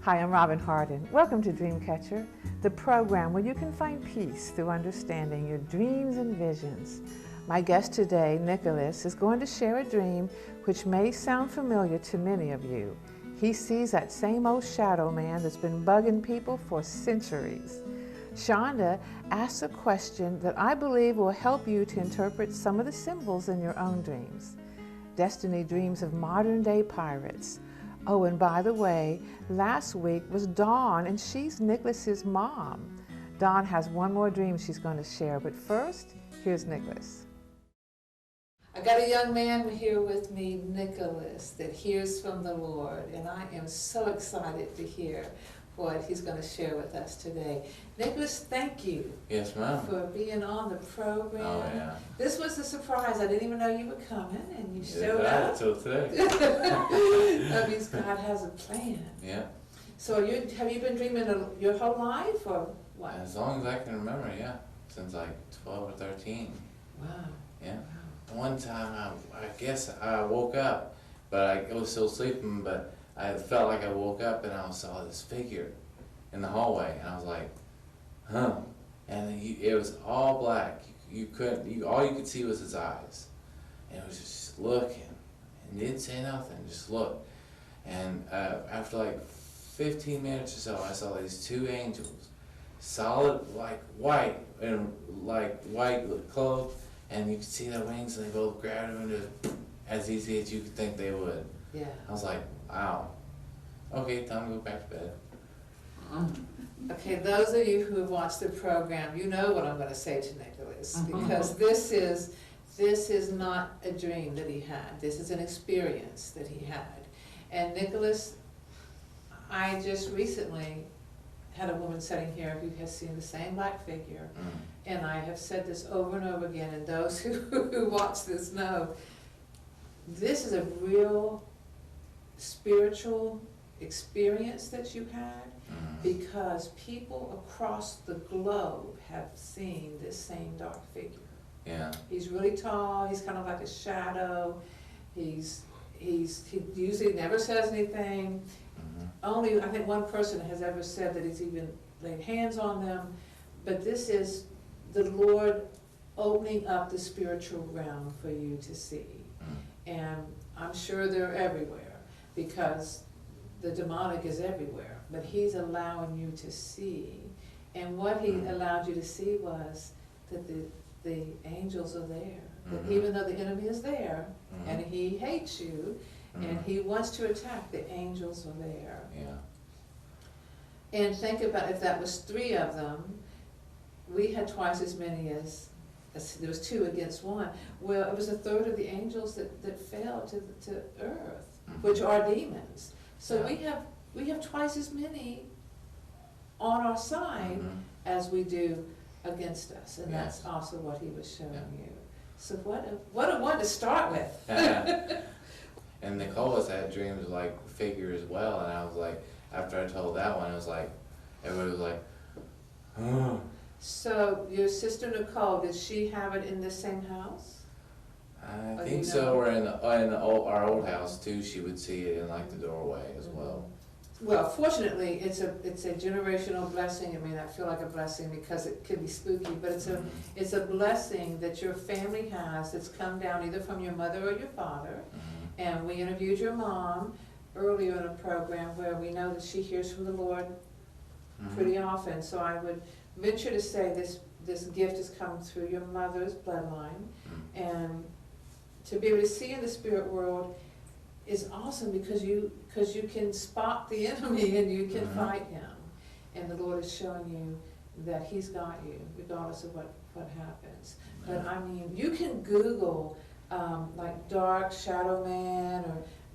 Hi, I'm Robin Hardin. Welcome to Dreamcatcher, the program where you can find peace through understanding your dreams and visions. My guest today, Nicholas, is going to share a dream which may sound familiar to many of you. He sees that same old shadow man that's been bugging people for centuries. Shonda asks a question that I believe will help you to interpret some of the symbols in your own dreams. Destiny dreams of modern-day pirates. Oh, and by the way, last week was Dawn, and she's Nicholas's mom. Dawn has one more dream she's going to share, but first, here's Nicholas. I got a young man here with me, Nicholas, that hears from the Lord, and I am so excited to hear what he's going to share with us today. Nicholas, thank you. Yes, ma'am. For being on the program. Oh, yeah. This was a surprise. I didn't even know you were coming, and you showed up. up. Until today. That means God has a plan. Yeah. So have you been dreaming your whole life, or what? As long as I can remember, yeah. Since like 12 or 13. Wow. Yeah. One time, I guess I woke up, but I was still sleeping, but I felt like I woke up and I saw this figure in the hallway, and I was like, huh. And it was all black. All you could see was his eyes. And it was just looking, and didn't say nothing, just looked. And after like 15 minutes or so, I saw these two angels, solid, like white, and like white clothes, and you could see their wings, and they both grabbed him and just as easy as you could think they would. Yeah. I was like, wow. Okay, time to go back to bed. Okay, those of you who have watched the program, you know what I'm going to say to Nicholas, because this is not a dream that he had. This is an experience that he had. And Nicholas, I just recently had a woman sitting here who has seen the same black figure, and I have said this over and over again, and those who watch this know, this is a real spiritual experience that you had, because people across the globe have seen this same dark figure. Yeah. He's really tall, he's kind of like a shadow, he usually never says anything. Only, I think, one person has ever said that he's even laid hands on them, but this is the Lord opening up the spiritual realm for you to see. And I'm sure they're everywhere, because the demonic is everywhere, but he's allowing you to see. And what he allowed you to see was that the angels are there. That even though the enemy is there, and he hates you, and he wants to attack, the angels are there. Yeah. And think about if that was 3 of them, we had twice as many as there was 2 against 1. Well, it was a third of the angels that fell to earth, which are demons. So we have twice as many on our side as we do against us, and that's also what he was showing you. So what a one to start with. And Nicole has had dreams like figure as well, and I was like, after I told that one, it was like, everybody was like, oh. So your sister Nicole, did she have it in the same house? I think so, or in our old house too. She would see it in like the doorway as well. Well, fortunately, it's a generational blessing. It may not feel like a blessing because it can be spooky, but it's a blessing that your family has that's come down either from your mother or your father. And we interviewed your mom earlier in a program where we know that she hears from the Lord pretty often. So I would venture to say this gift has come through your mother's bloodline, and to be able to see in the spirit world is awesome, because you can spot the enemy and you can fight him, and the Lord is showing you that he's got you regardless of what happens. But I mean, you can Google like dark shadow man,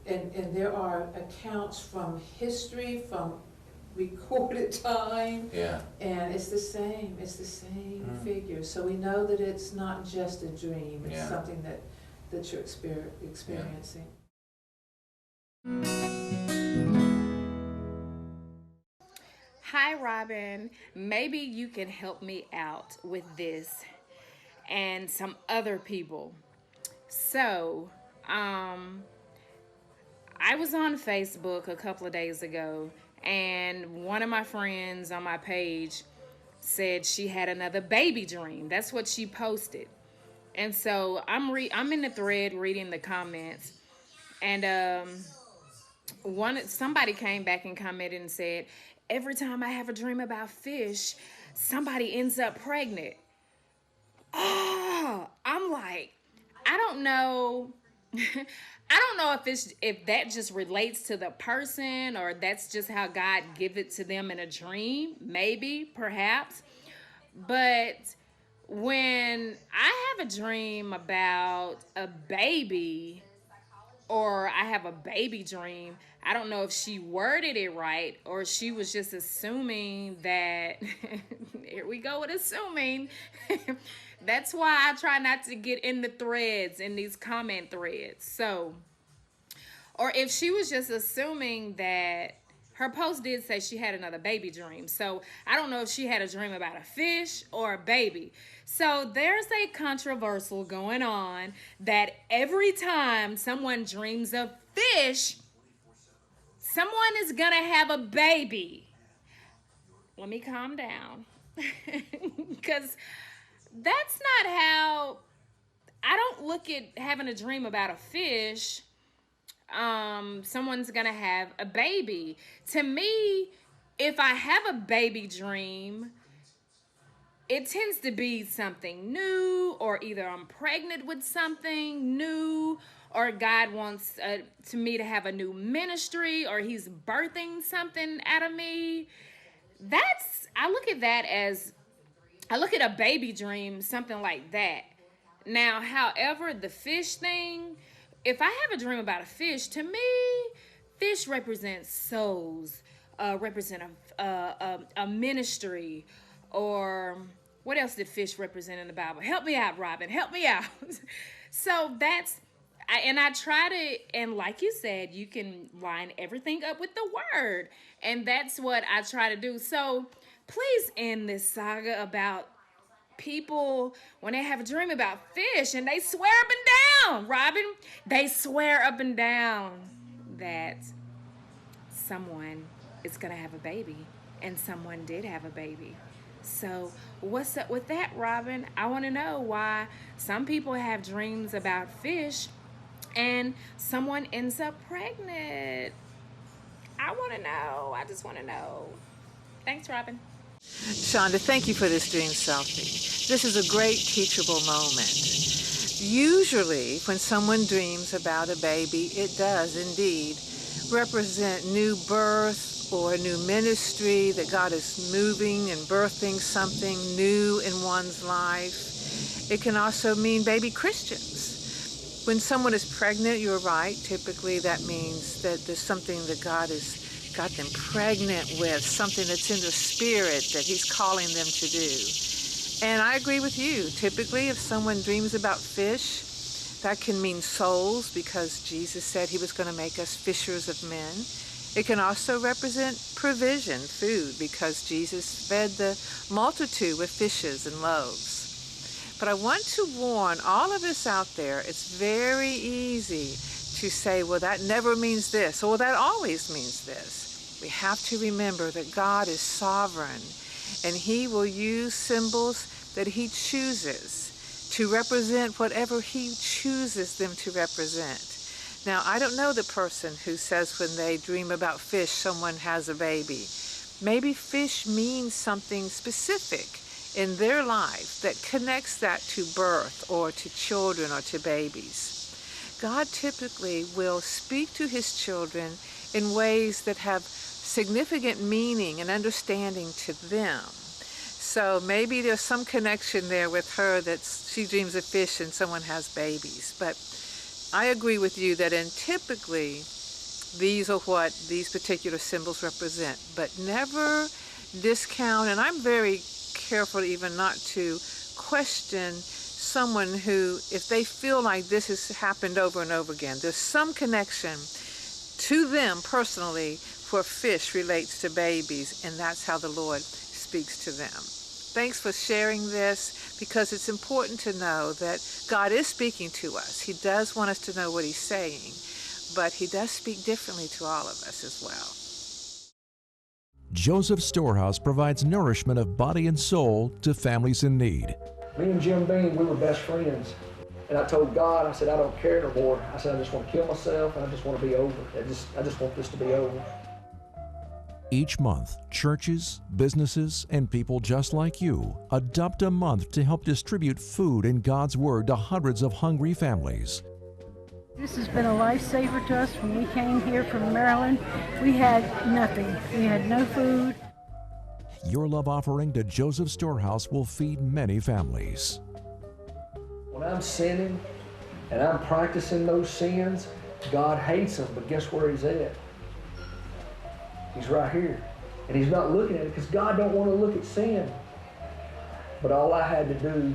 and there are accounts from history, from recorded time, and it's the same figure. So we know that it's not just a dream, it's something that you're experiencing. Hi, Robin. Maybe you can help me out with this and some other people. So, I was on Facebook a couple of days ago, and one of my friends on my page said she had another baby dream. That's what she posted. And so I'm in the thread reading the comments, and somebody came back and commented and said, every time I have a dream about fish, somebody ends up pregnant. Oh, I'm like, I don't know. I don't know if that just relates to the person, or that's just how God give it to them in a dream. Maybe, perhaps. But when I have a dream about a baby, or I have a baby dream, I don't know if she worded it right, or she was just assuming that here we go with assuming. That's why I try not to get in the threads, in these comment threads. So, or if she was just assuming that her post did say she had another baby dream. So I don't know if she had a dream about a fish or a baby. So there's a controversial going on that every time someone dreams of fish, someone is gonna have a baby. Let me calm down. Because that's not how, I don't look at having a dream about a fish, someone's gonna have a baby. To me, if I have a baby dream, it tends to be something new, or either I'm pregnant with something new, or God wants to me to have a new ministry, or he's birthing something out of me. I look at a baby dream, something like that. Now, however, the fish thing, if I have a dream about a fish, to me, fish represents souls, represent a ministry, or what else did fish represent in the Bible? Help me out, Robin. Help me out. So I try to, and like you said, you can line everything up with the word. And that's what I try to do. So please end this saga about people when they have a dream about fish and they swear up and down, Robin. They swear up and down that someone is going to have a baby, and someone did have a baby. So what's up with that, Robin? I want to know why some people have dreams about fish and someone ends up pregnant. I want to know. I just want to know. Thanks, Robin. Shonda, thank you for this dream selfie. This is a great teachable moment. Usually, when someone dreams about a baby, it does indeed represent new birth or a new ministry, that God is moving and birthing something new in one's life. It can also mean baby Christians. When someone is pregnant, you're right, typically that means that there's something that God has got them pregnant with, something that's in the spirit that he's calling them to do. And I agree with you. Typically, if someone dreams about fish, that can mean souls, because Jesus said he was going to make us fishers of men. It can also represent provision, food, because Jesus fed the multitude with fishes and loaves. But I want to warn all of us out there, it's very easy to say, well, that never means this, or that always means this. We have to remember that God is sovereign, and he will use symbols that he chooses to represent whatever he chooses them to represent. Now, I don't know the person who says when they dream about fish, someone has a baby. Maybe fish means something specific in their life that connects that to birth or to children or to babies. God typically will speak to his children in ways that have significant meaning and understanding to them. So maybe there's some connection there with her that she dreams of fish and someone has babies. But I agree with you that typically these are what these particular symbols represent. But never discount, and I'm very careful even not to question someone who, if they feel like this has happened over and over again, there's some connection to them personally where fish relates to babies, and that's how the Lord speaks to them. Thanks for sharing this, because it's important to know that God is speaking to us. He does want us to know what he's saying. but he does speak differently to all of us as well. Joseph Storehouse provides nourishment of body and soul to families in need. Me and Jim Beam, we were best friends. And I told God, I said, I don't care no more. I said, I just want to kill myself, and I just want to be over. I just want this to be over. Each month, churches, businesses, and people just like you adopt a month to help distribute food and God's Word to hundreds of hungry families. This has been a lifesaver to us when we came here from Maryland. We had nothing. We had no food. Your love offering to Joseph Storehouse will feed many families. When I'm sinning and I'm practicing those sins, God hates them, but guess where he's at? He's right here. And he's not looking at it because God don't want to look at sin. But all I had to do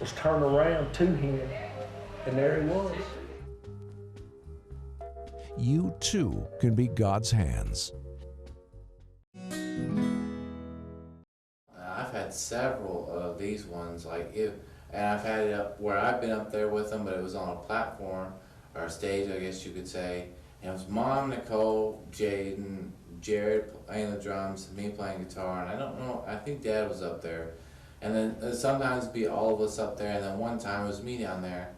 was turn around to him, and there he was. You too can be God's hands. I've had several of these ones, and I've had it up where I've been up there with them, but it was on a platform, or a stage, I guess you could say. And it was Mom, Nicole, Jaden, Jared playing the drums, me playing guitar, and I don't know, I think Dad was up there. And then sometimes it'd be all of us up there, and then one time it was me down there.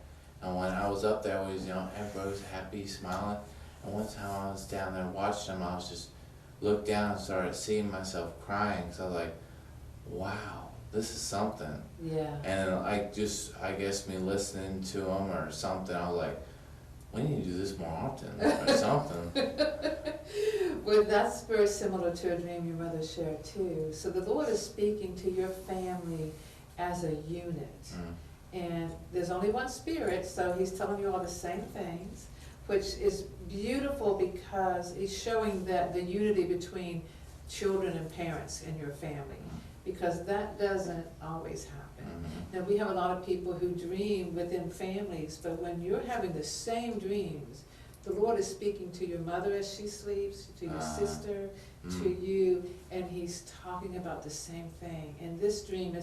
And when I was up there, everybody was happy, smiling. And one time I was down there watching them, I was just looked down and started seeing myself crying. So I was like, wow, this is something. Yeah. And then I guess me listening to them or something, I was like, we need to do this more often or something. Well, that's very similar to a dream your mother shared too. So the Lord is speaking to your family as a unit. And there's only one Spirit, so he's telling you all the same things, which is beautiful because he's showing that the unity between children and parents in your family, because that doesn't always happen. Now, we have a lot of people who dream within families, but when you're having the same dreams, the Lord is speaking to your mother as she sleeps, to your sister, to you, and he's talking about the same thing. And this dream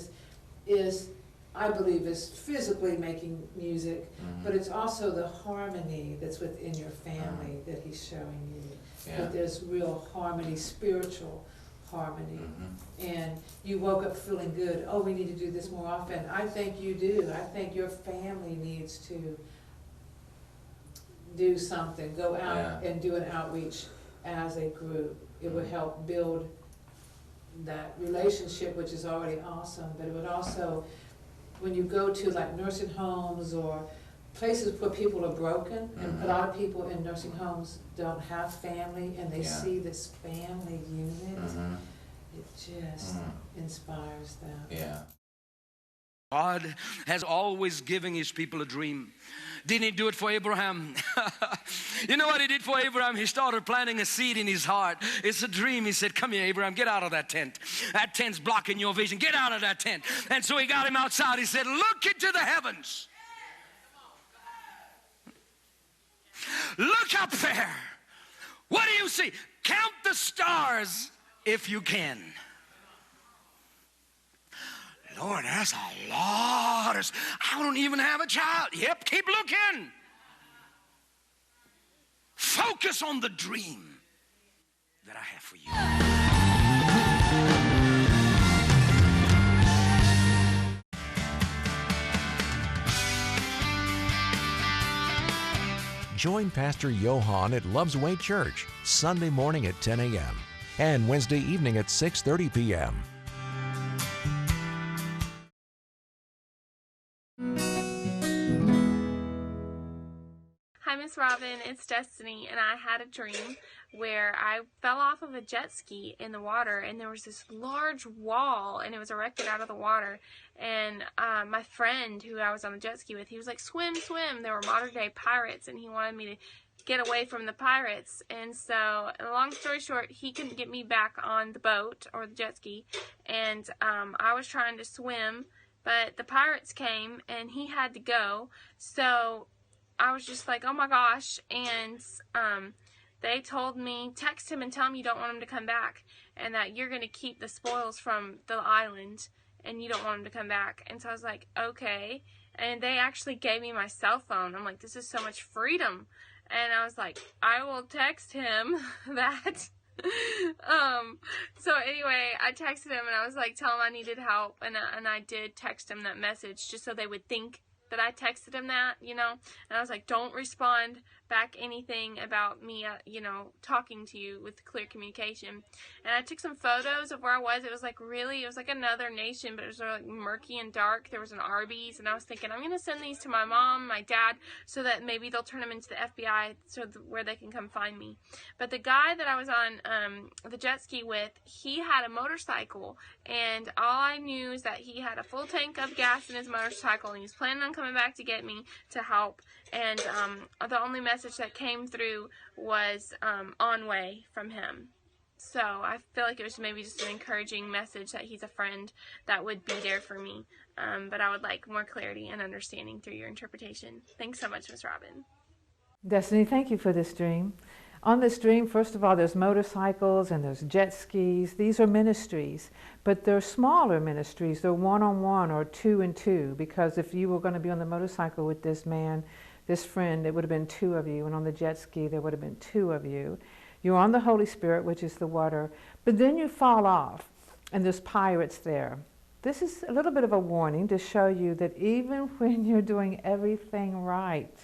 is I believe, is physically making music, but it's also the harmony that's within your family that he's showing you. Yeah. That there's real harmony, spiritual harmony. And you woke up feeling good. Oh, we need to do this more often. I think you do. I think your family needs to do something. Go out and do an outreach as a group. It would help build that relationship, which is already awesome, but it would also, when you go to like nursing homes or places where people are broken, and a lot of people in nursing homes don't have family, and they see this family unit, it just inspires them. Yeah. God has always given his people a dream. Didn't he do it for Abraham? You know what he did for Abraham? He started planting a seed in his heart. It's a dream. He said, come here, Abraham, get out of that tent. That tent's blocking your vision. Get out of that tent. And so he got him outside. He said, look into the heavens. Look up there. What do you see? Count the stars if you can. Lord, that's a lot. I don't even have a child. Yep, keep looking. Focus on the dream that I have for you. Join Pastor Johan at Love's Way Church Sunday morning at 10 a.m. and Wednesday evening at 6:30 p.m. Hi, Miss Robin. It's Destiny, and I had a dream where I fell off of a jet ski in the water, and there was this large wall, and it was erected out of the water. And my friend who I was on the jet ski with, he was like, swim, swim. There were modern-day pirates, and he wanted me to get away from the pirates. And so, long story short, he couldn't get me back on the boat or the jet ski, and I was trying to swim, but the pirates came, and he had to go. So I was just like, oh my gosh, and they told me, text him and tell him you don't want him to come back, and that you're going to keep the spoils from the island, and you don't want him to come back. And so I was like, okay, and they actually gave me my cell phone. I'm like, this is so much freedom. And I was like, I will text him that. So anyway, I texted him and I was like, tell him I needed help. And I did text him that message just so they would think that I texted him that, you know. And I was like, don't respond back anything about me, you know, talking to you with clear communication. And I took some photos of where I was. It was like really, it was like another nation, but it was like murky and dark. There was an Arby's, and I was thinking, I'm going to send these to my mom, my dad, so that maybe they'll turn them into the FBI where they can come find me. But the guy that I was on the jet ski with, he had a motorcycle, and all I knew is that he had a full tank of gas in his motorcycle, and he was planning on coming back to get me to help. And the only message that came through was on way from him. So I feel like it was maybe just an encouraging message that he's a friend that would be there for me. But I would like more clarity and understanding through your interpretation. Thanks so much, Ms. Robin. Destiny, thank you for this dream. On this dream, first of all, there's motorcycles and there's jet skis. These are ministries, but they're smaller ministries. They're one-on-one or two and two, because if you were going to be on the motorcycle with this man, this friend, it would have been two of you, and on the jet ski, there would have been two of you. You're on the Holy Spirit, which is the water, but then you fall off, and there's pirates there. This is a little bit of a warning to show you that even when you're doing everything right,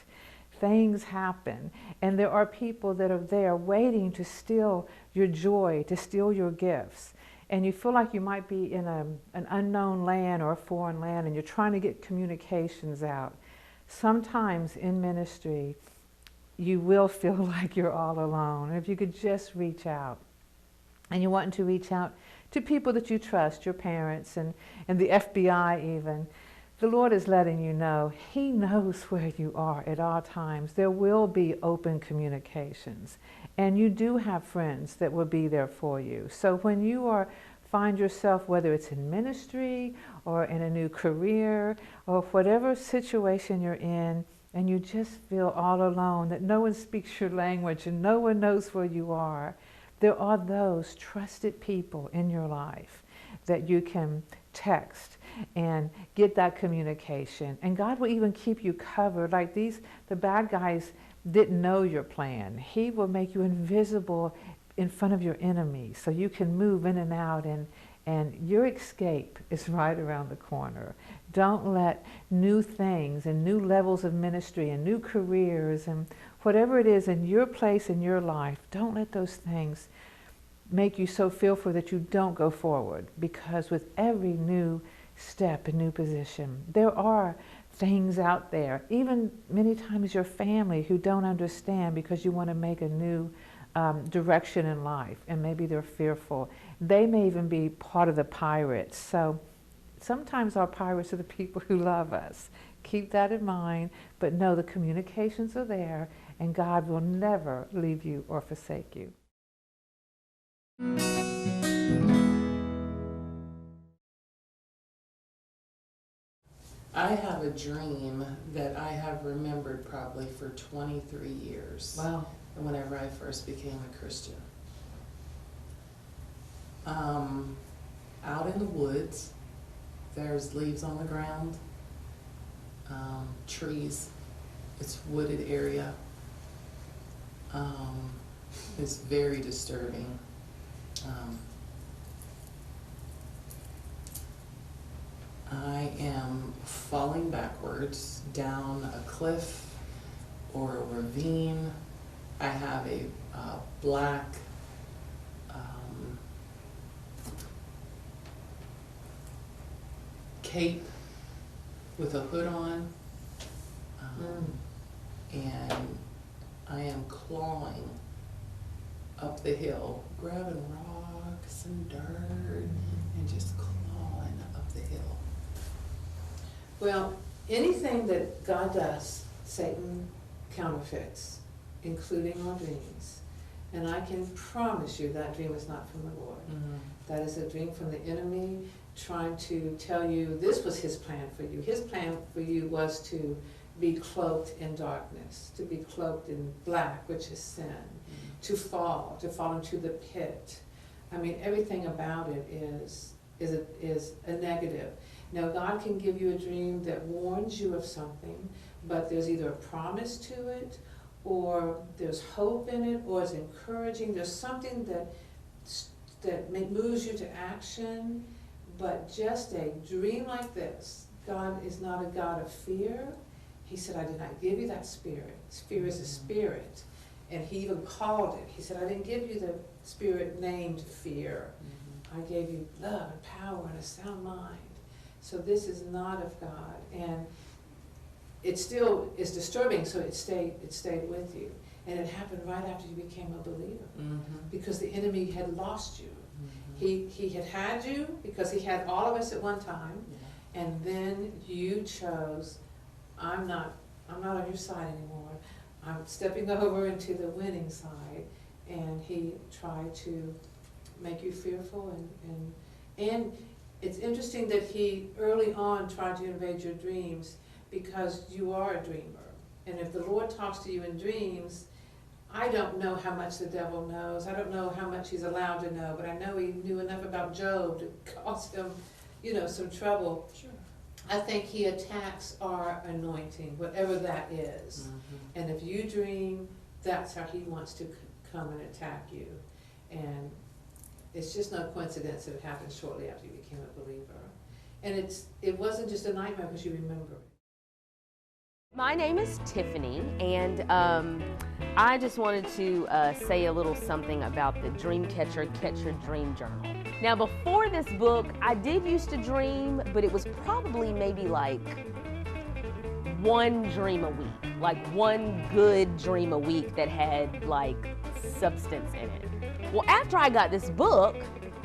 things happen, and there are people that are there waiting to steal your joy, to steal your gifts. And you feel like you might be in an unknown land or a foreign land, and you're trying to get communications out. Sometimes in ministry, you will feel like you're all alone. If you could just reach out. And you want to reach out to people that you trust, your parents and the FBI even. The Lord is letting you know He knows where you are at all times. There will be open communications. And you do have friends that will be there for you. So when you find yourself, whether it's in ministry or in a new career or whatever situation you're in, and you just feel all alone, that no one speaks your language and no one knows where you are, there are those trusted people in your life that you can text and get that communication. And God will even keep you covered. Like the bad guys didn't know your plan. He will make you invisible in front of your enemies so you can move in and out, and your escape is right around the corner. Don't let new things and new levels of ministry and new careers and whatever it is in your place in your life, don't let those things make you so fearful that you don't go forward. Because with every new step and new position, there are things out there, even many times your family who don't understand because you want to make a new direction in life, and maybe they're fearful. They may even be part of the pirates. So sometimes our pirates are the people who love us. Keep that in mind, but know the communications are there, and God will never leave you or forsake you. I have a dream that I have remembered probably for 23 years. Wow. Whenever I first became a Christian. Out in the woods, there's leaves on the ground, trees, it's wooded area. It's very disturbing. I am falling backwards down a cliff or a ravine. I have a black cape with a hood on, and I am clawing up the hill, grabbing rocks and dirt, and just clawing up the hill. Well, anything that God does, Satan counterfeits, including our dreams. And I can promise you that dream is not from the Lord. Mm-hmm. That is a dream from the enemy trying to tell you this was his plan for you. His plan for you was to be cloaked in darkness, to be cloaked in black, which is sin, to fall into the pit. I mean, everything about it is a negative. Now, God can give you a dream that warns you of something, but there's either a promise to it or there's hope in it, or it's encouraging. There's something that moves you to action. But just a dream like this, God is not a God of fear. He said, I did not give you that spirit. Fear is a spirit. And he even called it. He said, I didn't give you the spirit named fear. I gave you love and power and a sound mind. So this is not of God. And it still is disturbing, so it stayed with you. And it happened right after you became a believer. Because the enemy had lost you. He had you because he had all of us at one time. And then you chose, I'm not on your side anymore. I'm stepping over into the winning side. And he tried to make you fearful, and it's interesting that he early on tried to invade your dreams because you are a dreamer. And if the Lord talks to you in dreams, I don't know how much the devil knows. I don't know how much he's allowed to know, but I know he knew enough about Job to cause him, some trouble. Sure. I think he attacks our anointing, whatever that is. And if you dream, that's how he wants to come and attack you. And it's just no coincidence that it happened shortly after you became a believer. And it wasn't just a nightmare because you remember it. My name is Tiffany, and I just wanted to say a little something about the Dreamcatcher Catch Your Dream Journal. Now, before this book, I did used to dream, but it was probably maybe like one dream a week, like one good dream a week that had like substance in it. Well, after I got this book,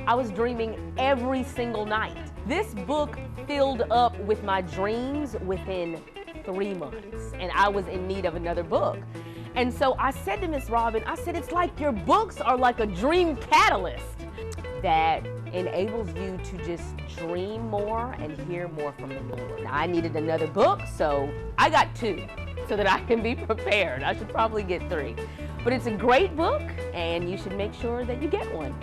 I was dreaming every single night. This book filled up with my dreams within 3 months, and I was in need of another book. And so I said to Miss Robin, I said, it's like your books are like a dream catalyst that enables you to just dream more and hear more from the Lord. Now, I needed another book, so I got 2 so that I can be prepared. I should probably get 3. But it's a great book, and you should make sure that you get one.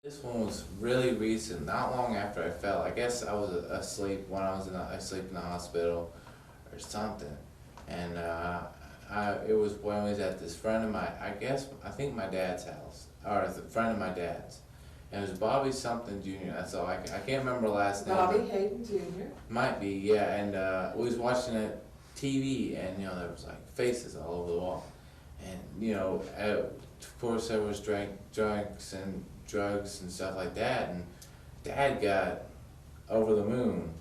This one was really recent, not long after I fell. I guess I was asleep when I was asleep in the hospital or something. And it was when I was at this friend of mine, I think my dad's house, or a friend of my dad's. And it was Bobby something Jr. That's all. I can't remember the last name. Bobby Hayden Jr. Might be, yeah. And we was watching a TV, and there was like faces all over the wall. And of course there was drinks and drugs and stuff like that. And Dad got over the moon,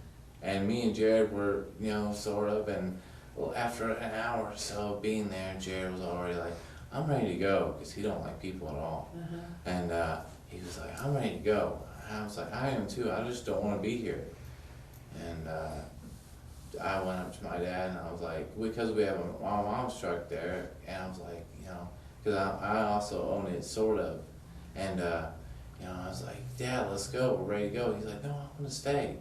and me and Jared were, sort of. And well, after an hour or so of being there, Jared was already like, I'm ready to go, because he don't like people at all. And he was like, I'm ready to go. And I was like, I am too. I just don't want to be here. And I went up to my dad, and I was like, because we have my mom's truck there, and I was like, because I also own it, sort of. And I was like, Dad, let's go. We're ready to go. He's like, no, I want to stay.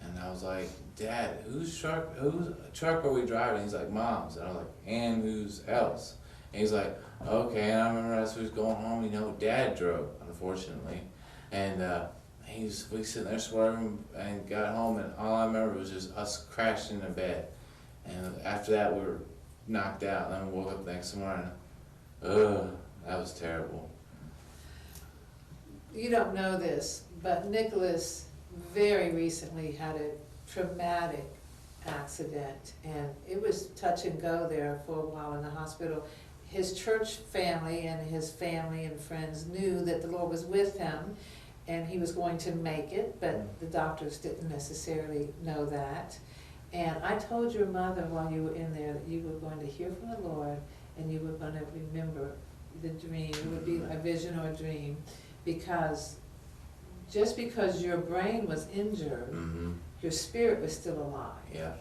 And I was like, Dad, whose truck are we driving? He's like, Mom's. And I was like, and whose else? And he's like, okay. And I remember as we was going home, Dad drove, unfortunately. And we sitting there swerving and got home, and all I remember was just us crashing in bed. And after that, we were knocked out, and then we woke up the next morning. Ugh, that was terrible. You don't know this, but Nicholas very recently had a traumatic accident, and it was touch and go there for a while in the hospital. His church family and his family and friends knew that the Lord was with him, and he was going to make it, but the doctors didn't necessarily know that. And I told your mother while you were in there that you were going to hear from the Lord, and you were going to remember the dream. It would be a vision or a dream, because just because your brain was injured, your spirit was still alive. Yeah.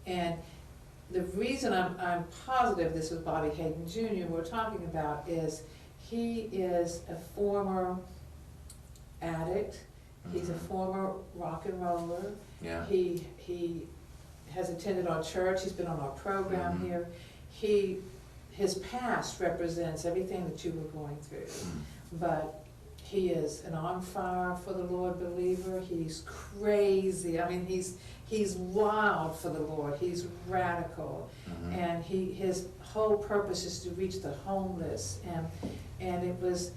And the reason I'm positive this was Bobby Hayden Jr. we're talking about is he is a former addict. He's a former rock and roller. Yeah. He has attended our church. He's been on our program here. His past represents everything that you were going through. But he is an on fire for the Lord believer. He's crazy. I mean, he's wild for the Lord. He's radical. And his whole purpose is to reach the homeless. And it was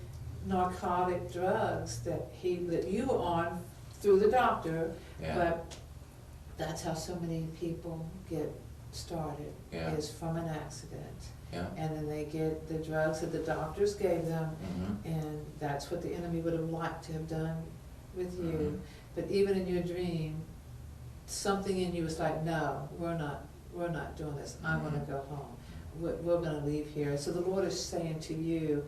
narcotic drugs that you were on through the doctor, but that's how so many people get started, is from an accident. And then they get the drugs that the doctors gave them, and that's what the enemy would have liked to have done with you. But even in your dream, something in you was like, no, we're not doing this. I want to go home. We're going to leave here. So the Lord is saying to you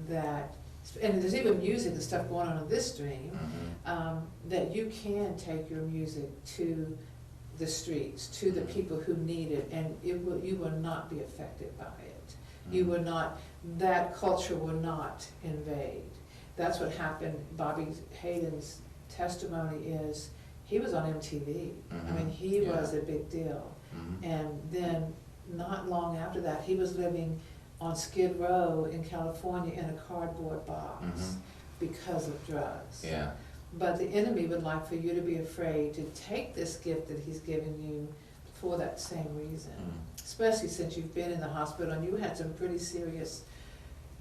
that, and there's even music and stuff going on in this dream, that you can take your music to the streets, to the people who need it, and you will not be affected by it. You will not, that culture will not invade. That's what happened. Bobby Hayden's testimony is, he was on MTV. I mean, he was a big deal. And then not long after that, he was living on Skid Row in California in a cardboard box because of drugs. But the enemy would like for you to be afraid to take this gift that he's given you for that same reason. Especially since you've been in the hospital and you had some pretty serious,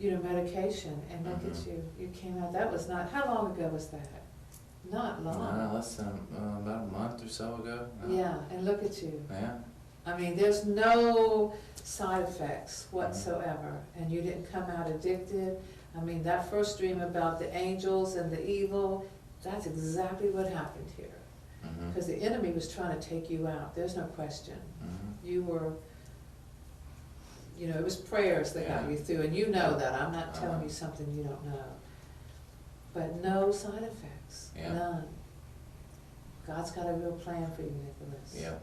medication. And look at you, you came out. That was not, how long ago was that? Not long. Less than about a month or so ago. Yeah, and look at you. Yeah. I mean, there's no side effects whatsoever, and you didn't come out addicted. I mean, that first dream about the angels and the evil, that's exactly what happened here. Because the enemy was trying to take you out. There's no question. You were, it was prayers that got you through, and you know that. I'm not telling you something you don't know. But no side effects, none. God's got a real plan for you, Nicholas.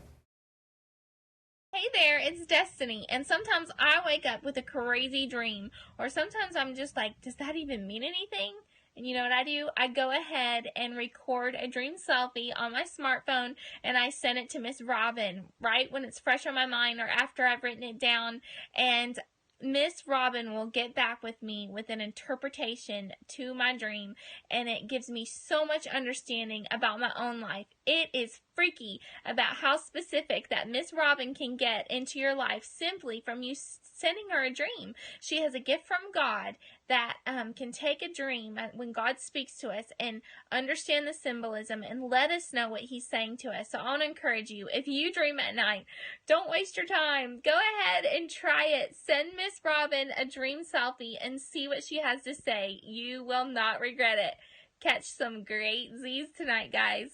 Hey there, it's Destiny, and sometimes I wake up with a crazy dream, or sometimes I'm just like, does that even mean anything? And you know what I do? I go ahead and record a dream selfie on my smartphone, and I send it to Miss Robin right when it's fresh on my mind or after I've written it down, and Miss Robin will get back with me with an interpretation to my dream, and it gives me so much understanding about my own life. It is freaky about how specific that Miss Robin can get into your life simply from you sending her a dream. She has a gift from God that can take a dream when God speaks to us and understand the symbolism and let us know what he's saying to us. So I want to encourage you, if you dream at night, don't waste your time. Go ahead and try it. Send Miss Robin a dream selfie and see what she has to say. You will not regret it. Catch some great Z's tonight, guys.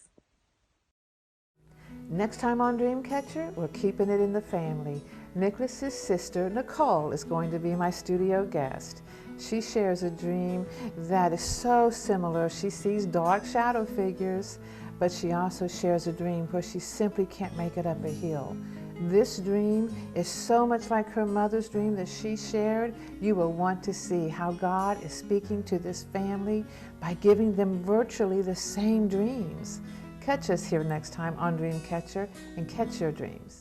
Next time on Dreamcatcher, we're keeping it in the family. Nicholas's sister, Nicole, is going to be my studio guest. She shares a dream that is so similar. She sees dark shadow figures, but she also shares a dream where she simply can't make it up a hill. This dream is so much like her mother's dream that she shared. You will want to see how God is speaking to this family by giving them virtually the same dreams. Catch us here next time on Dreamcatcher and catch your dreams.